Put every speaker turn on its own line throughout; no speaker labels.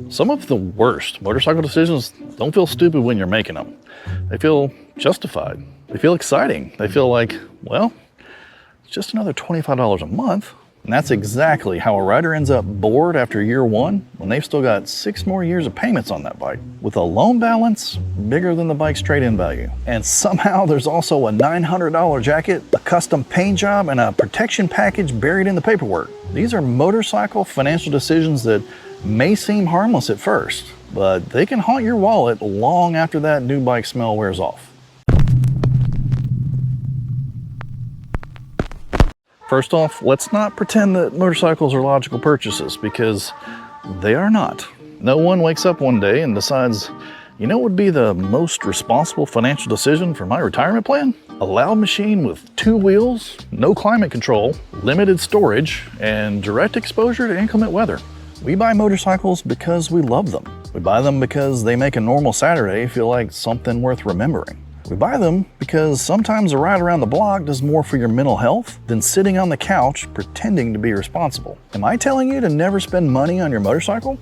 Some of the worst motorcycle decisions don't feel stupid when you're making them. They feel justified. They feel exciting. They feel like, well, it's just another $25 a month. And that's exactly how a rider ends up bored after year one when they've still got 6 more years of payments on that bike, with a loan balance bigger than the bike's trade-in value. And somehow there's also a $900 jacket, a custom paint job, and a protection package buried in the paperwork. These are motorcycle financial decisions that may seem harmless at first, but they can haunt your wallet long after that new bike smell wears off. First off, let's not pretend that motorcycles are logical purchases, because they are not. No one wakes up one day and decides, you know what would be the most responsible financial decision for my retirement plan? A loud machine with 2 wheels, no climate control, limited storage, and direct exposure to inclement weather. We buy motorcycles because we love them. We buy them because they make a normal Saturday feel like something worth remembering. We buy them because sometimes a ride around the block does more for your mental health than sitting on the couch pretending to be responsible. Am I telling you to never spend money on your motorcycle?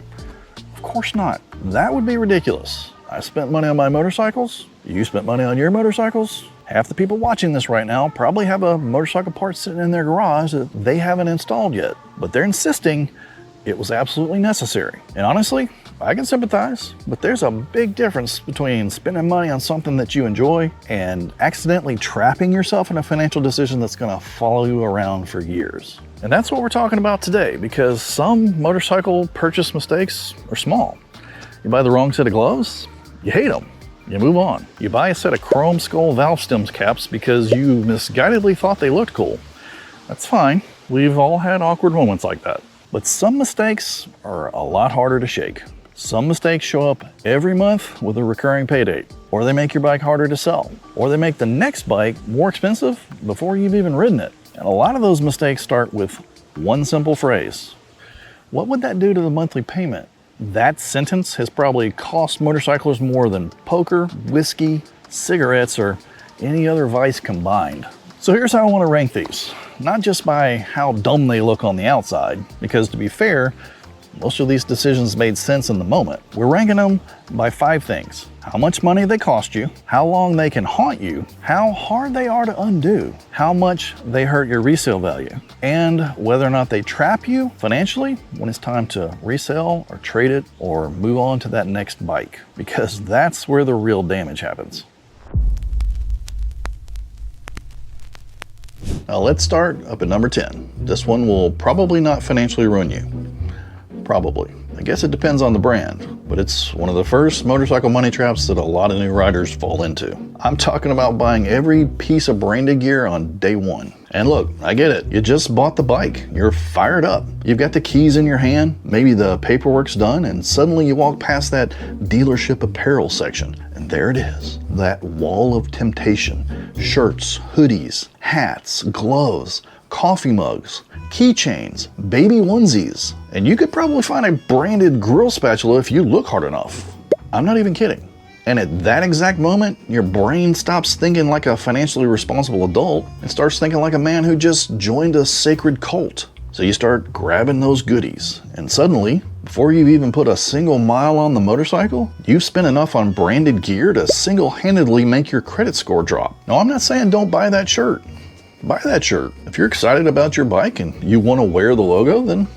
Of course not. That would be ridiculous. I spent money on my motorcycles. You spent money on your motorcycles. Half the people watching this right now probably have a motorcycle part sitting in their garage that they haven't installed yet, but they're insisting it was absolutely necessary. And honestly, I can sympathize, but there's a big difference between spending money on something that you enjoy and accidentally trapping yourself in a financial decision that's gonna follow you around for years. And that's what we're talking about today, because some motorcycle purchase mistakes are small. You buy the wrong set of gloves, you hate them, you move on. You buy a set of chrome skull valve stems caps because you misguidedly thought they looked cool. That's fine, we've all had awkward moments like that. But some mistakes are a lot harder to shake. Some mistakes show up every month with a recurring pay date, or they make your bike harder to sell, or they make the next bike more expensive before you've even ridden it. And a lot of those mistakes start with one simple phrase. What would that do to the monthly payment? That sentence has probably cost motorcyclists more than poker, whiskey, cigarettes, or any other vice combined. So here's how I want to rank these. Not just by how dumb they look on the outside, because to be fair, most of these decisions made sense in the moment. We're ranking them by 5 things. How much money they cost you, how long they can haunt you, how hard they are to undo, how much they hurt your resale value, and whether or not they trap you financially when it's time to resell or trade it or move on to that next bike, because that's where the real damage happens. Now let's start up at number 10. This one will probably not financially ruin you. Probably. I guess it depends on the brand, but it's one of the first motorcycle money traps that a lot of new riders fall into. I'm talking about buying every piece of branded gear on day one. And look, I get it. You just bought the bike. You're fired up. You've got the keys in your hand. Maybe the paperwork's done, and suddenly you walk past that dealership apparel section. And there it is. That wall of temptation. Shirts, hoodies, hats, gloves, coffee mugs, keychains, baby onesies, and you could probably find a branded grill spatula if you look hard enough. I'm not even kidding. And at that exact moment, your brain stops thinking like a financially responsible adult and starts thinking like a man who just joined a sacred cult. So you start grabbing those goodies, and suddenly, before you've even put a single mile on the motorcycle, you've spent enough on branded gear to single-handedly make your credit score drop. Now, I'm not saying don't buy that shirt. Buy that shirt. If you're excited about your bike and you want to wear the logo, then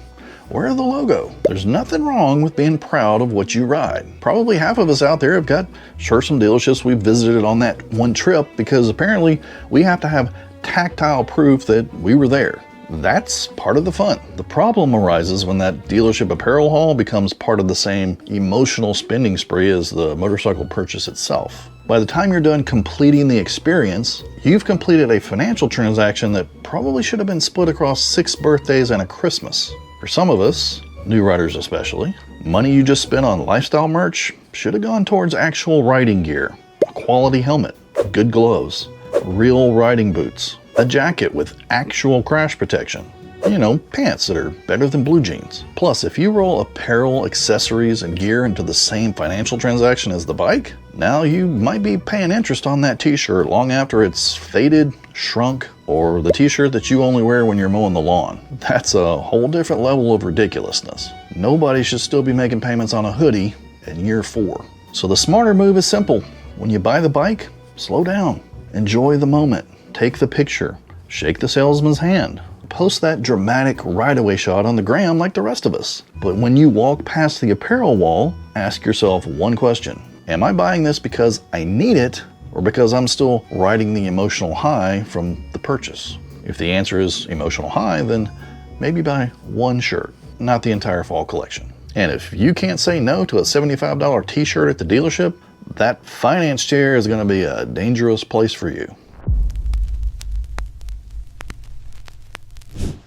wear the logo. There's nothing wrong with being proud of what you ride. Probably half of us out there have got shirts from dealerships we visited on that one trip because apparently we have to have tactile proof that we were there. That's part of the fun. The problem arises when that dealership apparel haul becomes part of the same emotional spending spree as the motorcycle purchase itself. By the time you're done completing the experience, you've completed a financial transaction that probably should have been split across 6 birthdays and a Christmas. For some of us, new riders especially, money you just spent on lifestyle merch should have gone towards actual riding gear, a quality helmet, good gloves, real riding boots, a jacket with actual crash protection, you know, pants that are better than blue jeans. Plus, if you roll apparel, accessories, and gear into the same financial transaction as the bike, now you might be paying interest on that t-shirt long after it's faded, shrunk, or the t-shirt that you only wear when you're mowing the lawn. That's a whole different level of ridiculousness. Nobody should still be making payments on a hoodie in year 4. So the smarter move is simple. When you buy the bike, slow down, enjoy the moment, take the picture, shake the salesman's hand, post that dramatic right-away shot on the gram like the rest of us. But when you walk past the apparel wall, ask yourself one question. Am I buying this because I need it, or because I'm still riding the emotional high from the purchase? If the answer is emotional high, then maybe buy one shirt, not the entire fall collection. And if you can't say no to a $75 t-shirt at the dealership, that finance chair is going to be a dangerous place for you.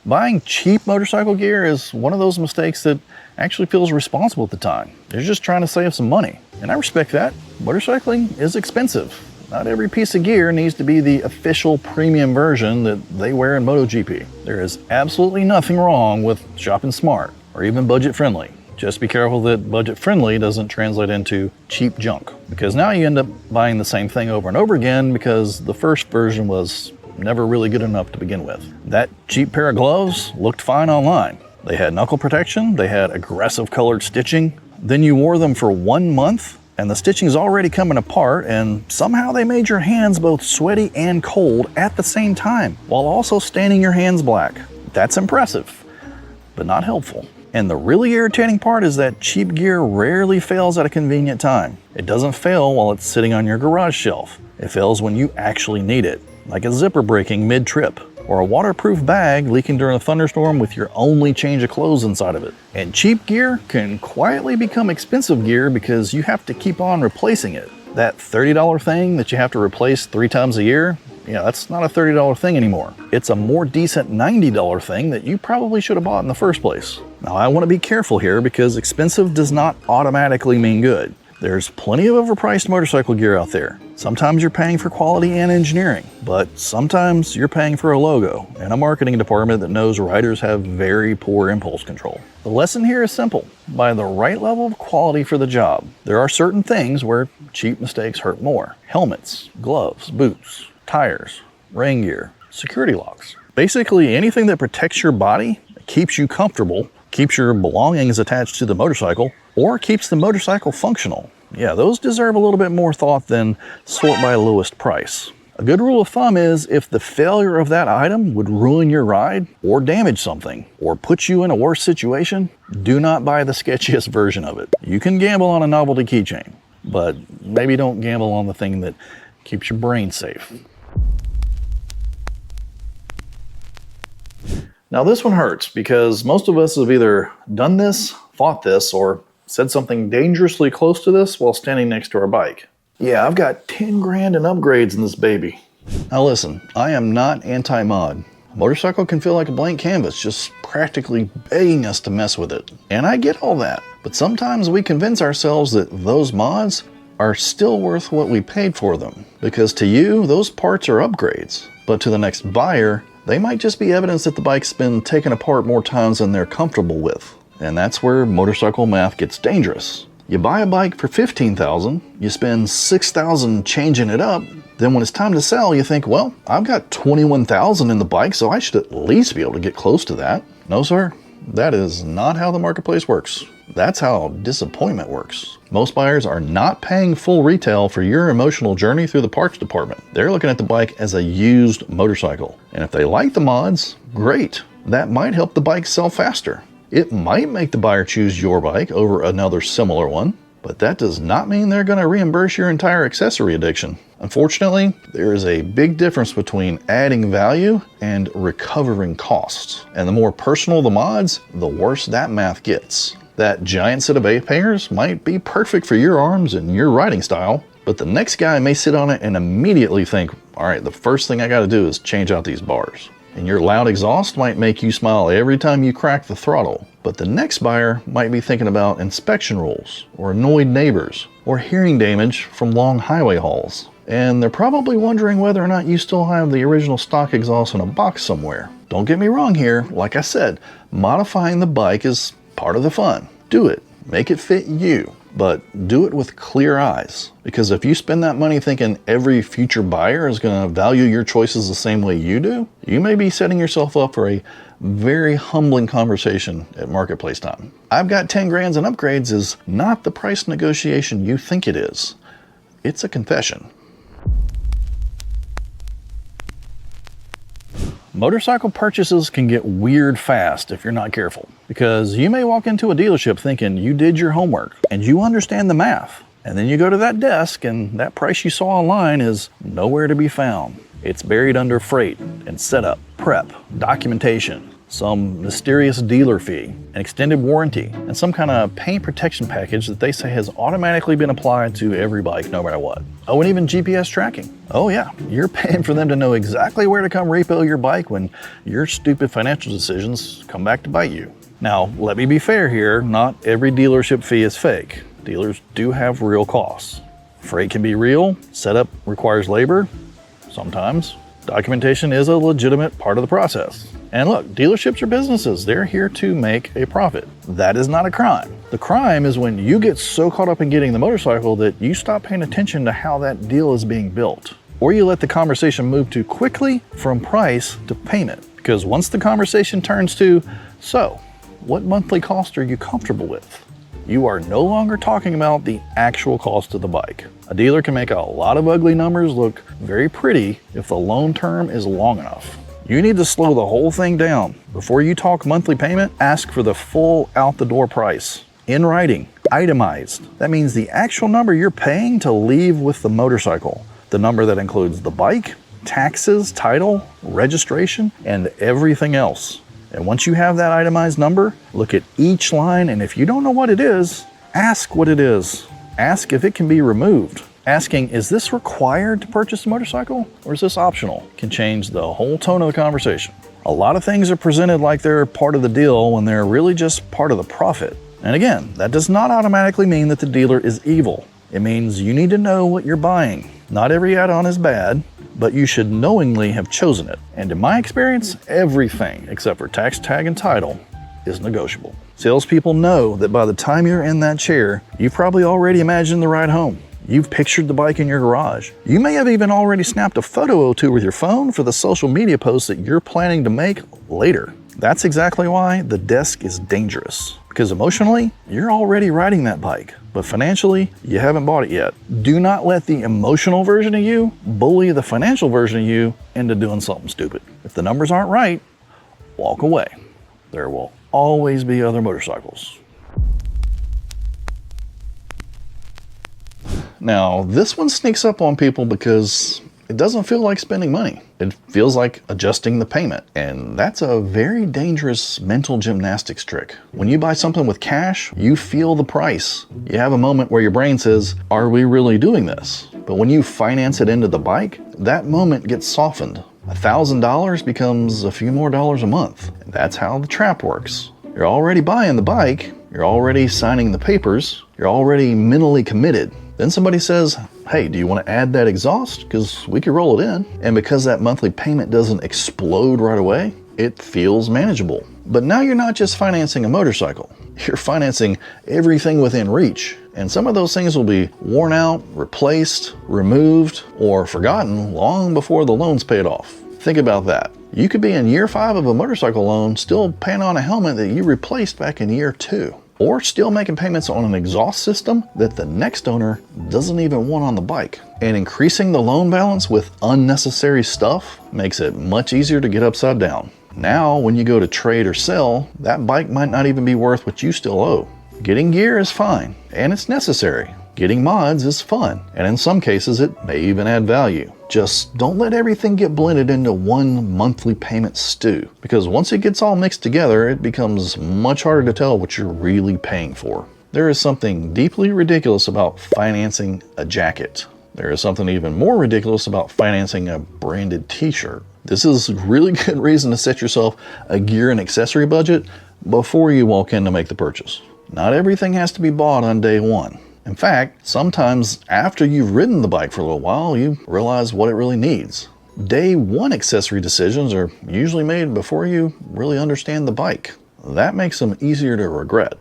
Buying cheap motorcycle gear is one of those mistakes that actually feels responsible at the time. You're just trying to save some money. And I respect that. Motorcycling is expensive. Not every piece of gear needs to be the official premium version that they wear in MotoGP. There is absolutely nothing wrong with shopping smart or even budget friendly. Just be careful that budget friendly doesn't translate into cheap junk, because now you end up buying the same thing over and over again because the first version was never really good enough to begin with. That cheap pair of gloves looked fine online. They had knuckle protection, they had aggressive colored stitching. Then you wore them for 1 month and the stitching's already coming apart, and somehow they made your hands both sweaty and cold at the same time, while also staining your hands black. That's impressive, but not helpful. And the really irritating part is that cheap gear rarely fails at a convenient time. It doesn't fail while it's sitting on your garage shelf. It fails when you actually need it, like a zipper breaking mid-trip, or a waterproof bag leaking during a thunderstorm with your only change of clothes inside of it. And cheap gear can quietly become expensive gear because you have to keep on replacing it. That $30 thing that you have to replace 3 times a year, that's not a $30 thing anymore. It's a more decent $90 thing that you probably should have bought in the first place. Now, I want to be careful here because expensive does not automatically mean good. There's plenty of overpriced motorcycle gear out there. Sometimes you're paying for quality and engineering, but sometimes you're paying for a logo and a marketing department that knows riders have very poor impulse control. The lesson here is simple. Buy the right level of quality for the job. There are certain things where cheap mistakes hurt more. Helmets, gloves, boots, tires, rain gear, security locks. Basically anything that protects your body, keeps you comfortable, keeps your belongings attached to the motorcycle, or keeps the motorcycle functional. Yeah, those deserve a little bit more thought than sort by lowest price. A good rule of thumb is if the failure of that item would ruin your ride or damage something or put you in a worse situation, do not buy the sketchiest version of it. You can gamble on a novelty keychain, but maybe don't gamble on the thing that keeps your brain safe. Now this one hurts because most of us have either done this, thought this, or said something dangerously close to this while standing next to our bike. Yeah, I've got 10 grand in upgrades in this baby. Now listen, I am not anti-mod. A motorcycle can feel like a blank canvas, just practically begging us to mess with it. And I get all that, but sometimes we convince ourselves that those mods are still worth what we paid for them. Because to you, those parts are upgrades. But to the next buyer, they might just be evidence that the bike's been taken apart more times than they're comfortable with. And that's where motorcycle math gets dangerous. You buy a bike for $15,000, you spend $6,000 changing it up, then when it's time to sell, you think, well, I've got $21,000 in the bike, so I should at least be able to get close to that. No, sir, that is not how the marketplace works. That's how disappointment works. Most buyers are not paying full retail for your emotional journey through the parts department. They're looking at the bike as a used motorcycle. And if they like the mods, great. That might help the bike sell faster. It might make the buyer choose your bike over another similar one, but that does not mean they're going to reimburse your entire accessory addiction. Unfortunately, there is a big difference between adding value and recovering costs. And the more personal the mods, the worse that math gets. That giant set of A hangers might be perfect for your arms and your riding style, but the next guy may sit on it and immediately think, all right, the first thing I got to do is change out these bars. And your loud exhaust might make you smile every time you crack the throttle. But the next buyer might be thinking about inspection rules, or annoyed neighbors, or hearing damage from long highway hauls. And they're probably wondering whether or not you still have the original stock exhaust in a box somewhere. Don't get me wrong here, like I said, modifying the bike is part of the fun. Do it. Make it fit you, but do it with clear eyes. Because if you spend that money thinking every future buyer is going to value your choices the same way you do, you may be setting yourself up for a very humbling conversation at marketplace time. I've got 10 grands and upgrades is not the price negotiation you think it is. It's a confession. Motorcycle purchases can get weird fast if you're not careful, because you may walk into a dealership thinking you did your homework and you understand the math, and then you go to that desk and that price you saw online is nowhere to be found. It's buried under freight and setup, prep, documentation, some mysterious dealer fee, an extended warranty, and some kind of paint protection package that they say has automatically been applied to every bike no matter what. Oh, and even GPS tracking. Oh yeah, you're paying for them to know exactly where to come repo your bike when your stupid financial decisions come back to bite you. Now, let me be fair here, not every dealership fee is fake. Dealers do have real costs. Freight can be real, setup requires labor, sometimes. Documentation is a legitimate part of the process. And look, dealerships are businesses. They're here to make a profit. That is not a crime. The crime is when you get so caught up in getting the motorcycle that you stop paying attention to how that deal is being built. Or you let the conversation move too quickly from price to payment. Because once the conversation turns to, so, what monthly cost are you comfortable with? You are no longer talking about the actual cost of the bike. A dealer can make a lot of ugly numbers look very pretty if the loan term is long enough. You need to slow the whole thing down. Before you talk monthly payment, ask for the full out-the-door price. In writing, itemized. That means the actual number you're paying to leave with the motorcycle. The number that includes the bike, taxes, title, registration, and everything else. And once you have that itemized number, look at each line, and if you don't know what it is, ask what it is. Ask if it can be removed. Asking, is this required to purchase a motorcycle or is this optional? Can change the whole tone of the conversation. A lot of things are presented like they're part of the deal when they're really just part of the profit. And again, that does not automatically mean that the dealer is evil. It means you need to know what you're buying. Not every add-on is bad, but you should knowingly have chosen it. And in my experience, everything except for tax tag and title is negotiable. Salespeople know that by the time you're in that chair, you've probably already imagined the ride home. You've pictured the bike in your garage. You may have even already snapped a photo or two with your phone for the social media posts that you're planning to make later. That's exactly why the desk is dangerous. Because emotionally, you're already riding that bike, but financially, you haven't bought it yet. Do not let the emotional version of you bully the financial version of you into doing something stupid. If the numbers aren't right, walk away. There will always be other motorcycles. Now, this one sneaks up on people because it doesn't feel like spending money. It feels like adjusting the payment. And that's a very dangerous mental gymnastics trick. When you buy something with cash, you feel the price. You have a moment where your brain says, are we really doing this? But when you finance it into the bike, that moment gets softened. $1,000 becomes a few more dollars a month. And that's how the trap works. You're already buying the bike. You're already signing the papers. You're already mentally committed. Then somebody says, hey, do you want to add that exhaust? Because we could roll it in. And because that monthly payment doesn't explode right away, it feels manageable. But now you're not just financing a motorcycle. You're financing everything within reach. And some of those things will be worn out, replaced, removed, or forgotten long before the loan's paid off. Think about that. You could be in year 5 of a motorcycle loan still paying on a helmet that you replaced back in year 2. Or still making payments on an exhaust system that the next owner doesn't even want on the bike. And increasing the loan balance with unnecessary stuff makes it much easier to get upside down. Now, when you go to trade or sell, that bike might not even be worth what you still owe. Getting gear is fine, and it's necessary. Getting mods is fun, and in some cases it may even add value. Just don't let everything get blended into one monthly payment stew, because once it gets all mixed together, it becomes much harder to tell what you're really paying for. There is something deeply ridiculous about financing a jacket. There is something even more ridiculous about financing a branded t-shirt. This is a really good reason to set yourself a gear and accessory budget before you walk in to make the purchase. Not everything has to be bought on day one. In fact, sometimes after you've ridden the bike for a little while, you realize what it really needs. Day one accessory decisions are usually made before you really understand the bike. That makes them easier to regret.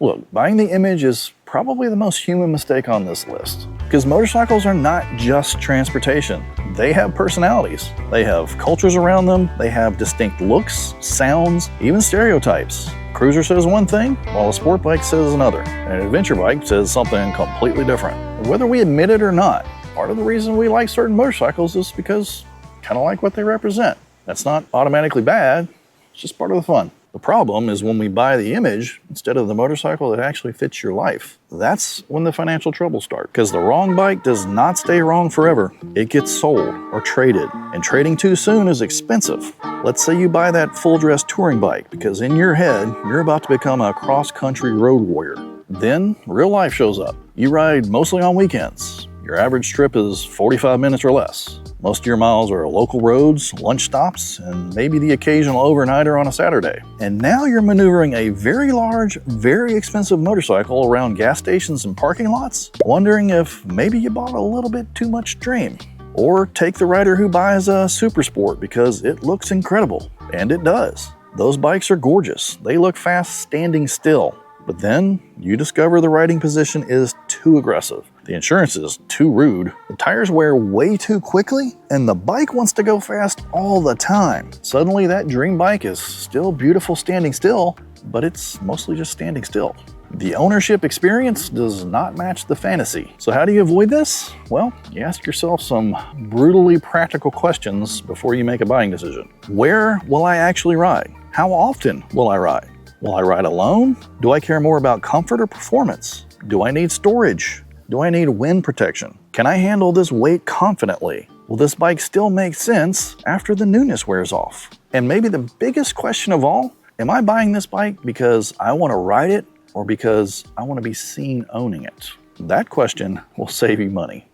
Look, buying the image is probably the most human mistake on this list, because motorcycles are not just transportation. They have personalities. They have cultures around them. They have distinct looks, sounds, even stereotypes. Cruiser says one thing, while a sport bike says another. And an adventure bike says something completely different. And whether we admit it or not, part of the reason we like certain motorcycles is because we kind of like what they represent. That's not automatically bad, it's just part of the fun. The problem is when we buy the image instead of the motorcycle that actually fits your life. That's when the financial troubles start, because the wrong bike does not stay wrong forever. It gets sold or traded, and trading too soon is expensive. Let's say you buy that full-dress touring bike because in your head, you're about to become a cross-country road warrior. Then real life shows up. You ride mostly on weekends. Your average trip is 45 minutes or less. Most of your miles are local roads, lunch stops, and maybe the occasional overnighter on a Saturday. And now you're maneuvering a very large, very expensive motorcycle around gas stations and parking lots, wondering if maybe you bought a little bit too much dream. Or take the rider who buys a super sport because it looks incredible, and it does. Those bikes are gorgeous. They look fast standing still. But then you discover the riding position is too aggressive. The insurance is too rude. The tires wear way too quickly, and the bike wants to go fast all the time. Suddenly that dream bike is still beautiful standing still, but it's mostly just standing still. The ownership experience does not match the fantasy. So how do you avoid this? Well, you ask yourself some brutally practical questions before you make a buying decision. Where will I actually ride? How often will I ride? Will I ride alone? Do I care more about comfort or performance? Do I need storage? Do I need wind protection? Can I handle this weight confidently? Will this bike still make sense after the newness wears off? And maybe the biggest question of all, am I buying this bike because I want to ride it or because I want to be seen owning it? That question will save you money.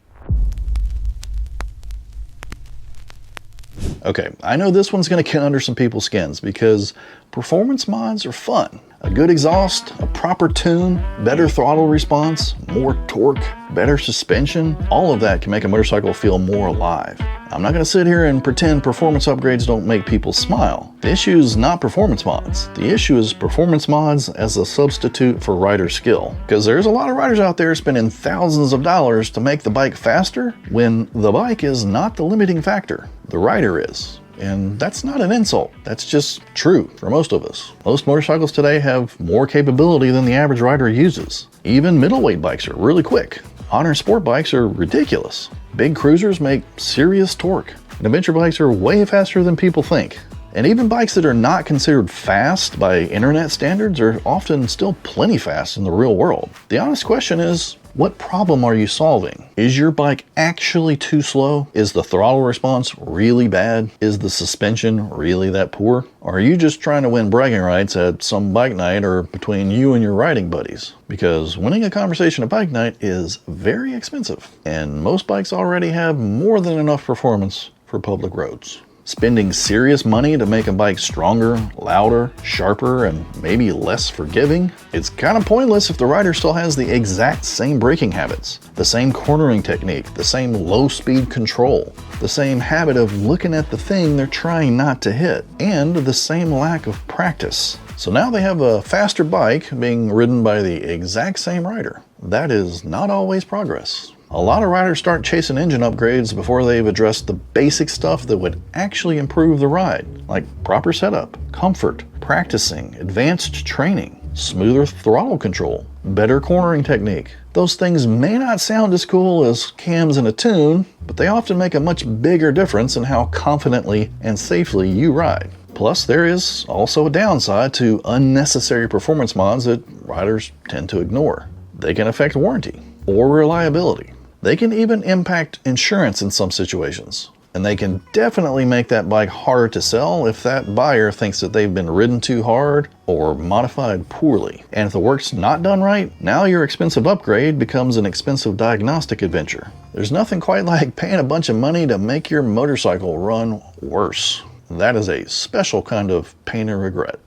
Okay, I know this one's going to get under some people's skins because performance mods are fun. A good exhaust, a proper tune, better throttle response, more torque, better suspension, all of that can make a motorcycle feel more alive. I'm not going to sit here and pretend performance upgrades don't make people smile. The issue is not performance mods. The issue is performance mods as a substitute for rider skill. Because there's a lot of riders out there spending thousands of dollars to make the bike faster when the bike is not the limiting factor. The rider is. And that's not an insult. That's just true for most of us. Most motorcycles today have more capability than the average rider uses. Even middleweight bikes are really quick. Modern sport bikes are ridiculous. Big cruisers make serious torque. And adventure bikes are way faster than people think. And even bikes that are not considered fast by internet standards are often still plenty fast in the real world. The honest question is, what problem are you solving? Is your bike actually too slow? Is the throttle response really bad? Is the suspension really that poor? Or are you just trying to win bragging rights at some bike night or between you and your riding buddies? Because winning a conversation at bike night is very expensive, and most bikes already have more than enough performance for public roads. Spending serious money to make a bike stronger, louder, sharper, and maybe less forgiving? It's kind of pointless if the rider still has the exact same braking habits, the same cornering technique, the same low-speed control, the same habit of looking at the thing they're trying not to hit, and the same lack of practice. So now they have a faster bike being ridden by the exact same rider. That is not always progress. A lot of riders start chasing engine upgrades before they've addressed the basic stuff that would actually improve the ride, like proper setup, comfort, practicing, advanced training, smoother throttle control, better cornering technique. Those things may not sound as cool as cams in a tune, but they often make a much bigger difference in how confidently and safely you ride. Plus, there is also a downside to unnecessary performance mods that riders tend to ignore. They can affect warranty or reliability. They can even impact insurance in some situations. And they can definitely make that bike harder to sell if that buyer thinks that they've been ridden too hard or modified poorly. And if the work's not done right, now your expensive upgrade becomes an expensive diagnostic adventure. There's nothing quite like paying a bunch of money to make your motorcycle run worse. That is a special kind of pain and regret.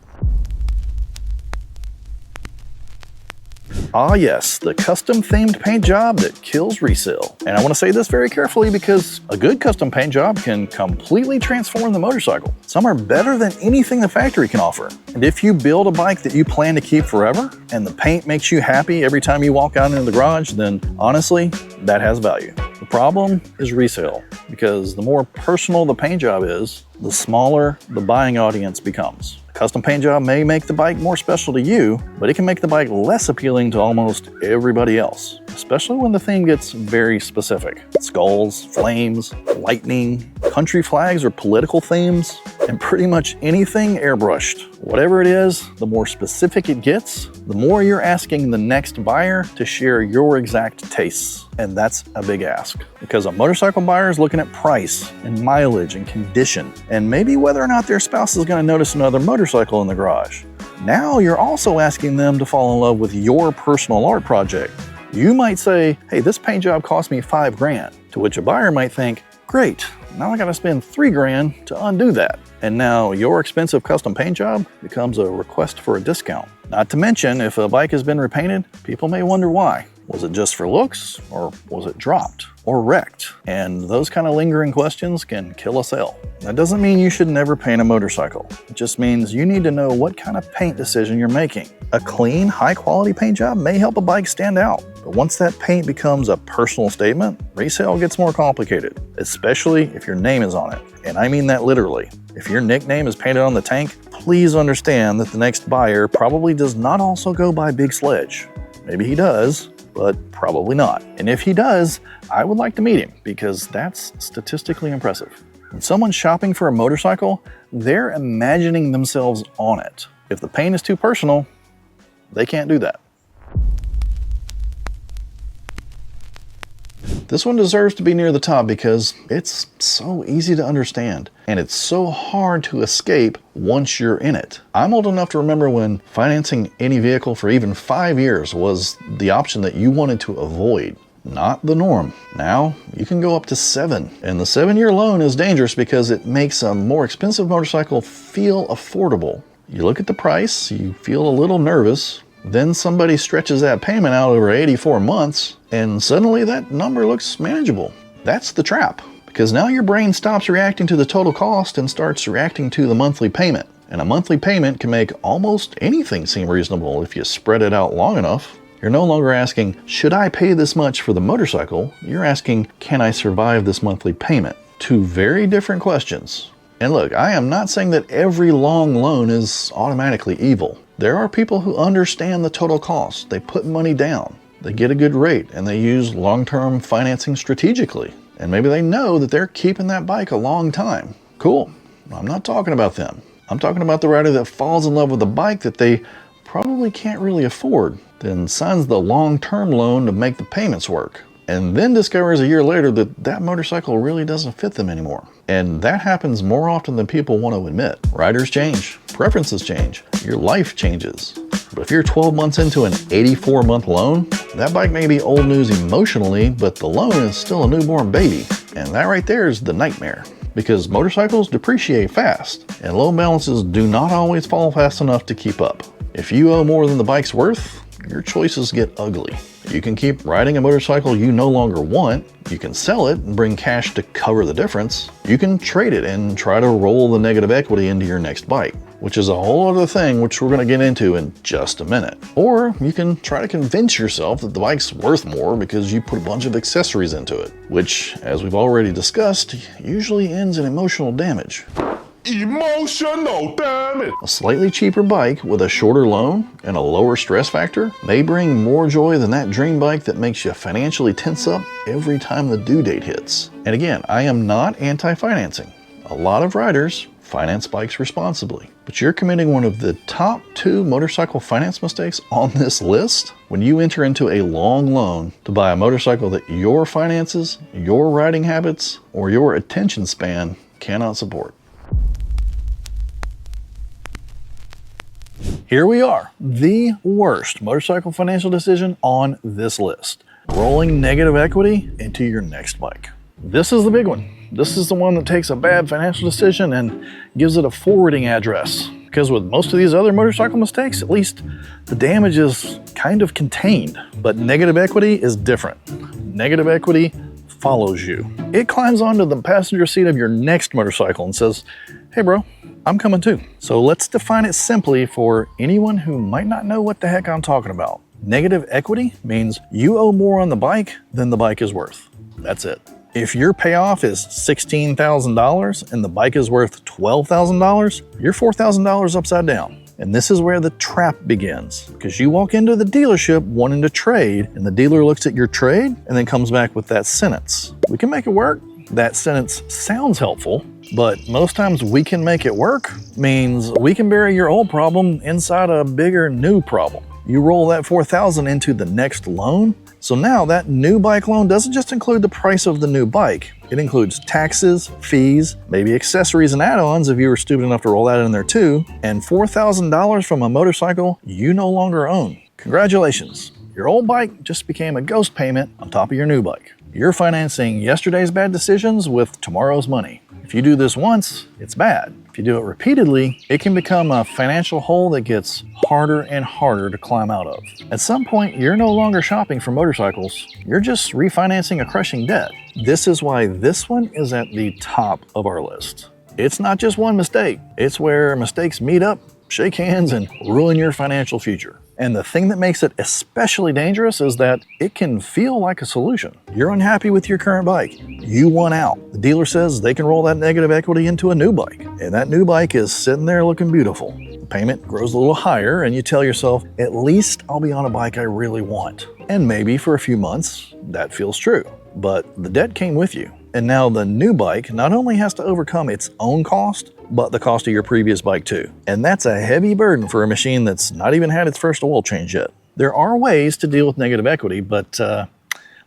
Ah yes, the custom themed paint job that kills resale. And I want to say this very carefully because a good custom paint job can completely transform the motorcycle. Some are better than anything the factory can offer. And if you build a bike that you plan to keep forever, and the paint makes you happy every time you walk out into the garage, then honestly, that has value. The problem is resale, because the more personal the paint job is, the smaller the buying audience becomes. A custom paint job may make the bike more special to you, but it can make the bike less appealing to almost everybody else, especially when the theme gets very specific. Skulls, flames, lightning, country flags or political themes, and pretty much anything airbrushed. Whatever it is, the more specific it gets, the more you're asking the next buyer to share your exact tastes. And that's a big ask, because a motorcycle buyer is looking at price and mileage and condition, and maybe whether or not their spouse is going to notice another motorcycle in the garage. Now you're also asking them to fall in love with your personal art project. You might say, hey, this paint job cost me $5 grand, to which a buyer might think, great, now I gotta spend $3 grand to undo that. And now your expensive custom paint job becomes a request for a discount. Not to mention, if a bike has been repainted, people may wonder why. Was it just for looks, or was it dropped or wrecked? And those kind of lingering questions can kill a sale. That doesn't mean you should never paint a motorcycle. It just means you need to know what kind of paint decision you're making. A clean, high-quality paint job may help a bike stand out, but once that paint becomes a personal statement, resale gets more complicated, especially if your name is on it. And I mean that literally. If your nickname is painted on the tank, please understand that the next buyer probably does not also go by Big Sledge. Maybe he does, but probably not. And if he does, I would like to meet him, because that's statistically impressive. When someone's shopping for a motorcycle, they're imagining themselves on it. If the paint is too personal, they can't do that. This one deserves to be near the top because it's so easy to understand, and it's so hard to escape once you're in it. I'm old enough to remember when financing any vehicle for even 5 years was the option that you wanted to avoid, not the norm. Now you can go up to 7, and the 7-year loan is dangerous because it makes a more expensive motorcycle feel affordable. You look at the price, you feel a little nervous, then somebody stretches that payment out over 84 months, and suddenly that number looks manageable. That's the trap, because now your brain stops reacting to the total cost and starts reacting to the monthly payment. And a monthly payment can make almost anything seem reasonable if you spread it out long enough. You're no longer asking, should I pay this much for the motorcycle? You're asking, can I survive this monthly payment? Two very different questions. And look, I am not saying that every long loan is automatically evil. There are people who understand the total cost. They put money down, they get a good rate, and they use long-term financing strategically. And maybe they know that they're keeping that bike a long time. Cool. I'm not talking about them. I'm talking about the rider that falls in love with a bike that they probably can't really afford, then signs the long-term loan to make the payments work, and then discovers a year later that that motorcycle really doesn't fit them anymore. And that happens more often than people want to admit. Riders change, preferences change, your life changes. But if you're 12 months into an 84-month loan, that bike may be old news emotionally, but the loan is still a newborn baby. And that right there is the nightmare. Because motorcycles depreciate fast, and loan balances do not always fall fast enough to keep up. If you owe more than the bike's worth, your choices get ugly. You can keep riding a motorcycle you no longer want, you can sell it and bring cash to cover the difference, you can trade it and try to roll the negative equity into your next bike, which is a whole other thing which we're going to get into in just a minute. Or you can try to convince yourself that the bike's worth more because you put a bunch of accessories into it, which, as we've already discussed, usually ends in emotional damage.
Emotional damage.
A slightly cheaper bike with a shorter loan and a lower stress factor may bring more joy than that dream bike that makes you financially tense up every time the due date hits. And again, I am not anti-financing. A lot of riders finance bikes responsibly, but you're committing one of the top 2 motorcycle finance mistakes on this list when you enter into a long loan to buy a motorcycle that your finances, your riding habits, or your attention span cannot support. Here we are, the worst motorcycle financial decision on this list. Rolling negative equity into your next bike. This is the big one. This is the one that takes a bad financial decision and gives it a forwarding address. Because with most of these other motorcycle mistakes, at least the damage is kind of contained. But negative equity is different. Negative equity follows you. It climbs onto the passenger seat of your next motorcycle and says, hey bro, I'm coming too. So let's define it simply for anyone who might not know what the heck I'm talking about. Negative equity means you owe more on the bike than the bike is worth. That's it. If your payoff is $16,000 and the bike is worth $12,000, you're $4,000 upside down. And this is where the trap begins, because you walk into the dealership wanting to trade, and the dealer looks at your trade and then comes back with that sentence. We can make it work. That sentence sounds helpful, but most times we can make it work means we can bury your old problem inside a bigger new problem. You roll that $4,000 into the next loan. So now that new bike loan doesn't just include the price of the new bike. It includes taxes, fees, maybe accessories and add-ons if you were stupid enough to roll that in there too, and $4,000 from a motorcycle you no longer own. Congratulations, your old bike just became a ghost payment on top of your new bike. You're financing yesterday's bad decisions with tomorrow's money. If you do this once, it's bad. If you do it repeatedly, it can become a financial hole that gets harder and harder to climb out of. At some point, you're no longer shopping for motorcycles. You're just refinancing a crushing debt. This is why this one is at the top of our list. It's not just one mistake. It's where mistakes meet up, shake hands, and ruin your financial future. And the thing that makes it especially dangerous is that it can feel like a solution. You're unhappy with your current bike. You want out. The dealer says they can roll that negative equity into a new bike. And that new bike is sitting there looking beautiful. The payment grows a little higher and you tell yourself, at least I'll be on a bike I really want. And maybe for a few months, that feels true. But the debt came with you. And now the new bike not only has to overcome its own cost, but the cost of your previous bike too. And that's a heavy burden for a machine that's not even had its first oil change yet. There are ways to deal with negative equity, but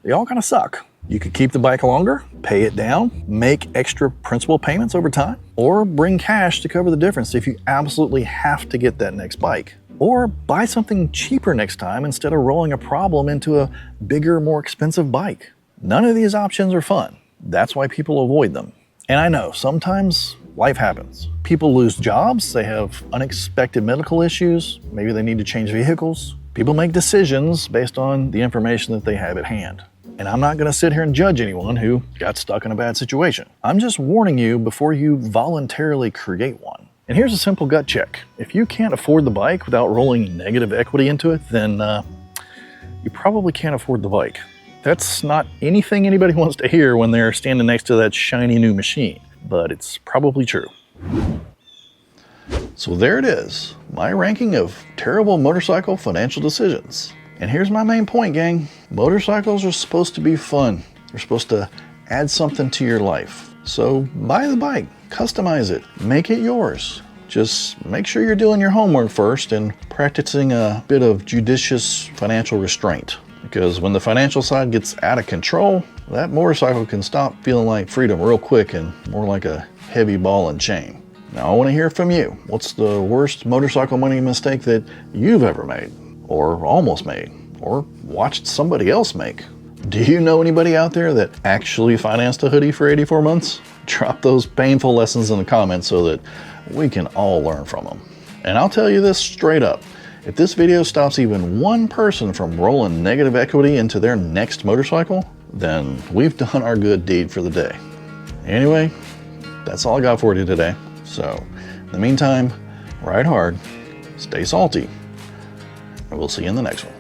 they all kind of suck. You could keep the bike longer, pay it down, make extra principal payments over time, or bring cash to cover the difference if you absolutely have to get that next bike. Or buy something cheaper next time instead of rolling a problem into a bigger, more expensive bike. None of these options are fun. That's why people avoid them. And I know, sometimes life happens. People lose jobs, they have unexpected medical issues, maybe they need to change vehicles. People make decisions based on the information that they have at hand. And I'm not gonna sit here and judge anyone who got stuck in a bad situation. I'm just warning you before you voluntarily create one. And here's a simple gut check. If you can't afford the bike without rolling negative equity into it, then you probably can't afford the bike. That's not anything anybody wants to hear when they're standing next to that shiny new machine, but it's probably true. So there it is, my ranking of terrible motorcycle financial decisions. And here's my main point, gang. Motorcycles are supposed to be fun. They're supposed to add something to your life. So buy the bike, customize it, make it yours. Just make sure you're doing your homework first and practicing a bit of judicious financial restraint. Because when the financial side gets out of control, that motorcycle can stop feeling like freedom real quick and more like a heavy ball and chain. Now I want to hear from you. What's the worst motorcycle money mistake that you've ever made? Or almost made? Or watched somebody else make? Do you know anybody out there that actually financed a hoodie for 84 months? Drop those painful lessons in the comments so that we can all learn from them. And I'll tell you this straight up. If this video stops even one person from rolling negative equity into their next motorcycle, then we've done our good deed for the day. Anyway, that's all I got for you today. So, in the meantime, ride hard, stay salty, and we'll see you in the next one.